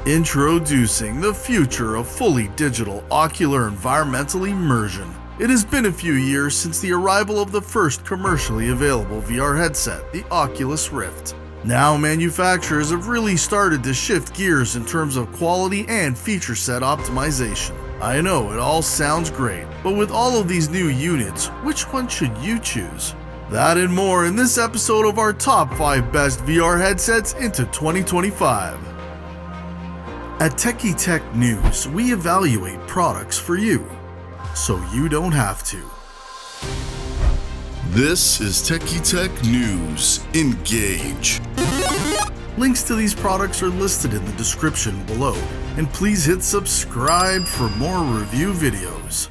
Introducing the future of fully digital ocular environmental immersion. It has been a few years since the arrival of the first commercially available VR headset, the Oculus Rift. Now manufacturers have really started to shift gears in terms of quality and feature set optimization. I know it all sounds great, but with all of these new units, which one should you choose? That and more in this episode of our top 5 best VR headsets into 2025. At Techie Tech News, we evaluate products for you, so you don't have to. This is Techie Tech News. Engage. Links to these products are listed in the description below, and please hit subscribe for more review videos.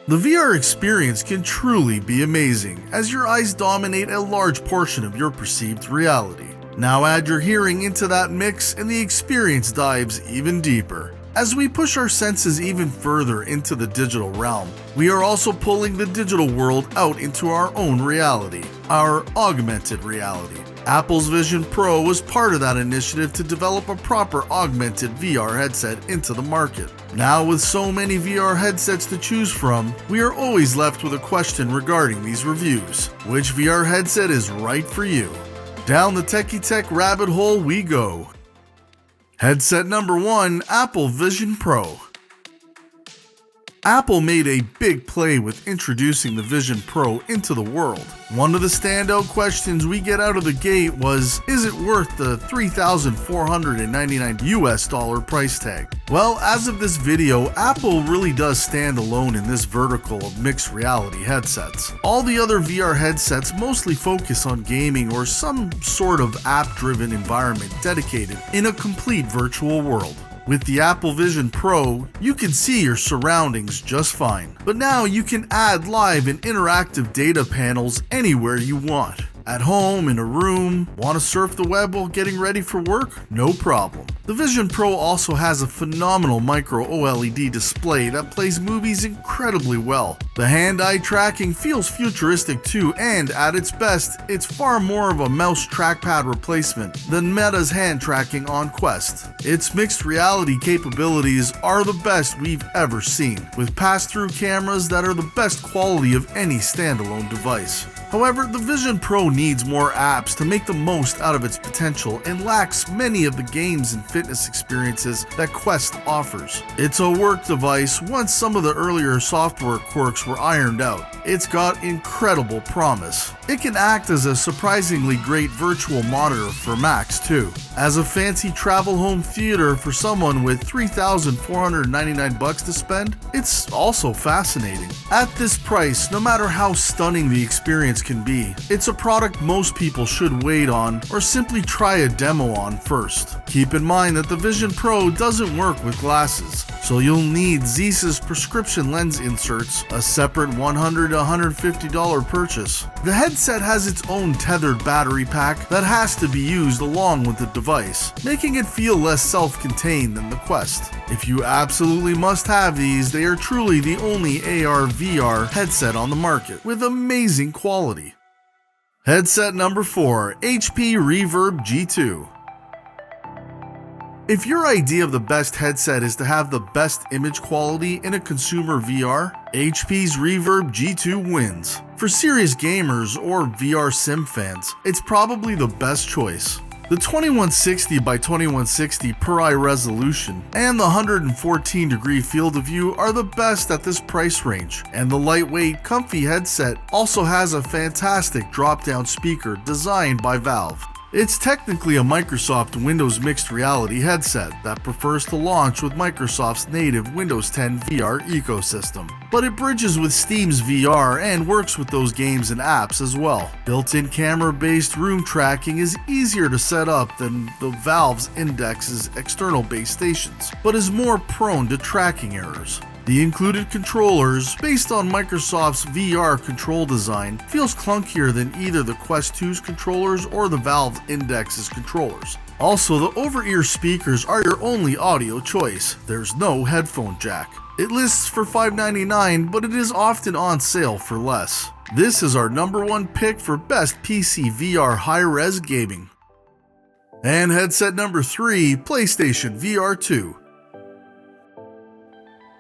The VR experience can truly be amazing, as your eyes dominate a large portion of your perceived reality. Now add your hearing into that mix and the experience dives even deeper. As we push our senses even further into the digital realm, we are also pulling the digital world out into our own reality, our augmented reality. Apple's Vision Pro was part of that initiative to develop a proper augmented VR headset into the market. Now with so many VR headsets to choose from, we are always left with a question regarding these reviews. Which VR headset is right for you? Down the Techie Tech rabbit hole we go. Headset number 1, Apple Vision Pro. Apple made a big play with introducing the Vision Pro into the world. One of the standout questions we get out of the gate was, is it worth the $3,499 price tag? Well, as of this video, Apple really does stand alone in this vertical of mixed reality headsets. All the other VR headsets mostly focus on gaming or some sort of app-driven environment dedicated in a complete virtual world. With the Apple Vision Pro, you can see your surroundings just fine. But now you can add live and interactive data panels anywhere you want. At home, in a room, want to surf the web while getting ready for work? No problem. The Vision Pro also has a phenomenal micro OLED display that plays movies incredibly well. The hand-eye tracking feels futuristic too, and at its best, it's far more of a mouse trackpad replacement than Meta's hand tracking on Quest. Its mixed reality capabilities are the best we've ever seen, with pass-through cameras that are the best quality of any standalone device. However, the Vision Pro needs more apps to make the most out of its potential and lacks many of the games and fitness experiences that Quest offers. It's a work device once some of the earlier software quirks were ironed out. It's got incredible promise. It can act as a surprisingly great virtual monitor for Macs too. As a fancy travel home theater for someone with $3,499 to spend, it's also fascinating. At this price, no matter how stunning the experience can be, it's a product most people should wait on or simply try a demo on first. Keep in mind that the Vision Pro doesn't work with glasses, so you'll need Zeiss's prescription lens inserts, a separate $100 to $150 purchase. The headset has its own tethered battery pack that has to be used along with the device, making it feel less self-contained than the Quest. If you absolutely must have these, they are truly the only AR/VR headset on the market, with amazing quality. Headset number 4, HP Reverb G2. If your idea of the best headset is to have the best image quality in a consumer VR, HP's Reverb G2 wins. For serious gamers or VR sim fans, it's probably the best choice. The 2160 by 2160 per eye resolution and the 114 degree field of view are the best at this price range, and the lightweight, comfy headset also has a fantastic drop-down speaker designed by Valve. It's technically a Microsoft Windows mixed reality headset that prefers to launch with Microsoft's native Windows 10 VR ecosystem, but it bridges with Steam's VR and works with those games and apps as well. Built-in camera-based room tracking is easier to set up than the Valve's Index's external base stations, but is more prone to tracking errors. The included controllers, based on Microsoft's VR control design, feels clunkier than either the Quest 2's controllers or the Valve Index's controllers. Also, the over-ear speakers are your only audio choice. There's no headphone jack. It lists for $599, but it is often on sale for less. This is our number 1 pick for best PC VR high-res gaming. And headset number 3, PlayStation VR 2.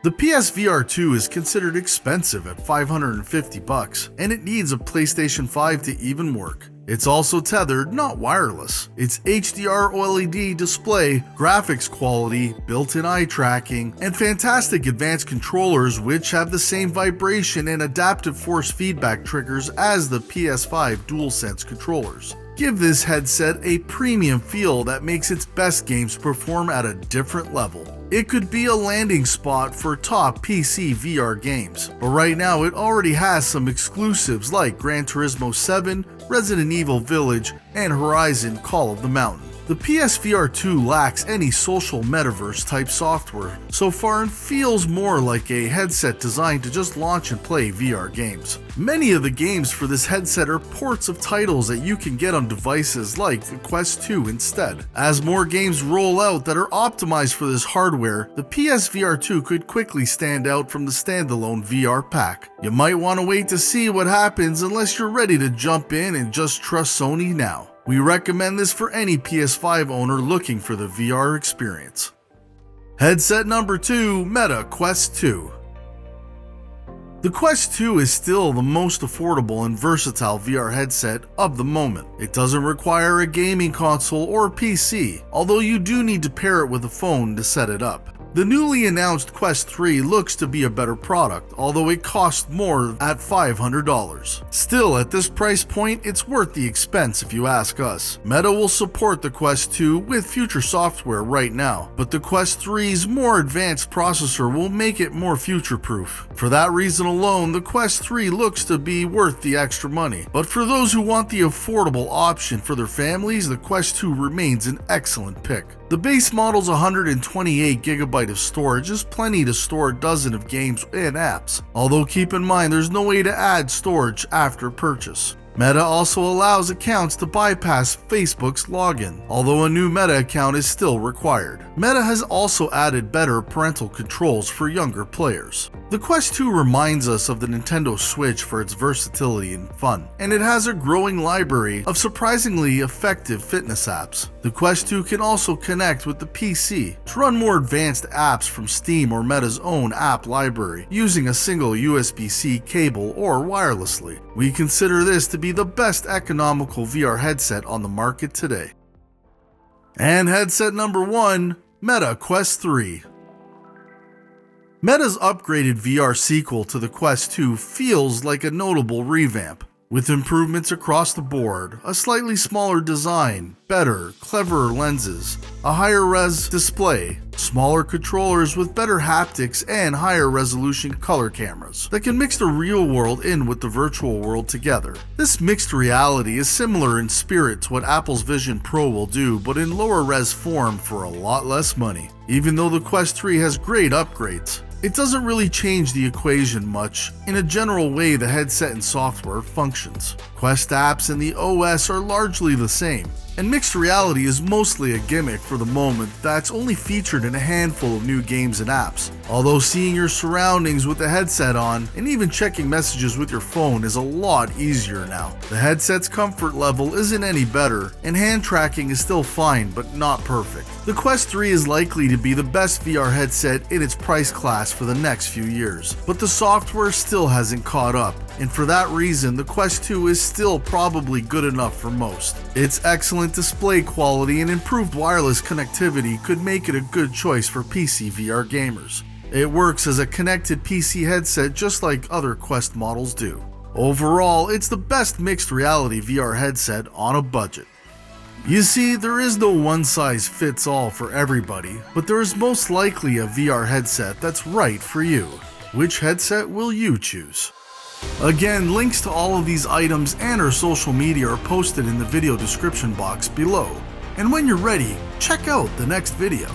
The PSVR 2 is considered expensive at $550, and it needs a PlayStation 5 to even work. It's also tethered, not wireless. Its HDR OLED display, graphics quality, built-in eye tracking, and fantastic advanced controllers which have the same vibration and adaptive force feedback triggers as the PS5 DualSense controllers give this headset a premium feel that makes its best games perform at a different level. It could be a landing spot for top PC VR games, but right now it already has some exclusives like Gran Turismo 7, Resident Evil Village, and Horizon Call of the Mountain. The PSVR 2 lacks any social metaverse type software so far and feels more like a headset designed to just launch and play VR games. Many of the games for this headset are ports of titles that you can get on devices like the Quest 2 instead. As more games roll out that are optimized for this hardware, the PSVR 2 could quickly stand out from the standalone VR pack. You might want to wait to see what happens unless you're ready to jump in and just trust Sony now. We recommend this for any PS5 owner looking for the VR experience. Headset number 2, Meta Quest 2. The Quest 2 is still the most affordable and versatile VR headset of the moment. It doesn't require a gaming console or PC, although you do need to pair it with a phone to set it up. The newly announced Quest 3 looks to be a better product, although it costs more at $500. Still, at this price point, it's worth the expense if you ask us. Meta will support the Quest 2 with future software right now, but the Quest 3's more advanced processor will make it more future-proof. For that reason alone, the Quest 3 looks to be worth the extra money. But for those who want the affordable option for their families, the Quest 2 remains an excellent pick. The base model's 128GB of storage is plenty to store a dozen of games and apps, although keep in mind there's no way to add storage after purchase. Meta also allows accounts to bypass Facebook's login, although a new Meta account is still required. Meta has also added better parental controls for younger players. The Quest 2 reminds us of the Nintendo Switch for its versatility and fun, and it has a growing library of surprisingly effective fitness apps. The Quest 2 can also connect with the PC to run more advanced apps from Steam or Meta's own app library using a single USB-C cable or wirelessly. We consider this to be the best economical VR headset on the market today. And headset number 1, Meta Quest 3. Meta's upgraded VR sequel to the Quest 2 feels like a notable revamp, with improvements across the board, a slightly smaller design, better, cleverer lenses, a higher res display, smaller controllers with better haptics and higher resolution color cameras that can mix the real world in with the virtual world together. This mixed reality is similar in spirit to what Apple's Vision Pro will do, but in lower res form for a lot less money. Even though the Quest 3 has great upgrades, it doesn't really change the equation much. In a general way, the headset and software functions. Quest apps and the OS are largely the same, and mixed reality is mostly a gimmick for the moment that's only featured in a handful of new games and apps. Although seeing your surroundings with the headset on and even checking messages with your phone is a lot easier now. The headset's comfort level isn't any better, and hand tracking is still fine but not perfect. The Quest 3 is likely to be the best VR headset in its price class for the next few years, but the software still hasn't caught up, and for that reason the Quest 2 is still probably good enough for most. Its excellent display quality and improved wireless connectivity could make it a good choice for PC VR gamers. It works as a connected PC headset just like other Quest models do. Overall, it's the best mixed reality VR headset on a budget. You see, there is no one-size-fits-all for everybody, but there is most likely a VR headset that's right for you. Which headset will you choose? Again, links to all of these items and our social media are posted in the video description box below. And when you're ready, check out the next video.